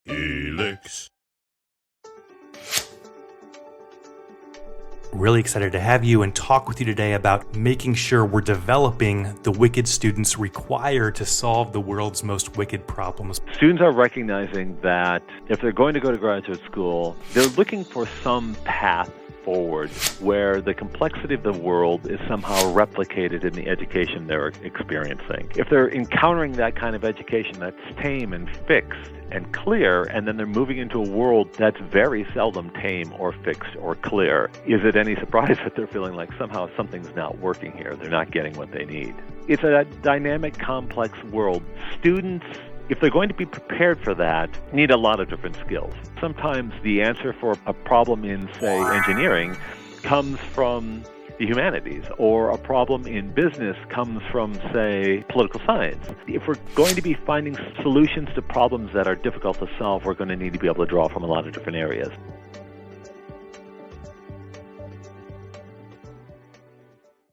Helix. Really excited to have you and talk with you today about making sure we're developing the wicked students required to solve the world's most wicked problems. Students are recognizing that if they're going to go to graduate school, they're looking for some path forward where the complexity of the world is somehow replicated in the education they're experiencing. If they're encountering that kind of education that's tame and fixed and clear, and then they're moving into a world that's very seldom tame or fixed or clear, is it any surprise that they're feeling like somehow something's not working here? They're not getting what they need. It's a dynamic, complex world. Students, if they're going to be prepared for that, need a lot of different skills. Sometimes the answer for a problem in, say, engineering comes from the humanities, or a problem in business comes from, say, political science. If we're going to be finding solutions to problems that are difficult to solve, we're going to need to be able to draw from a lot of different areas.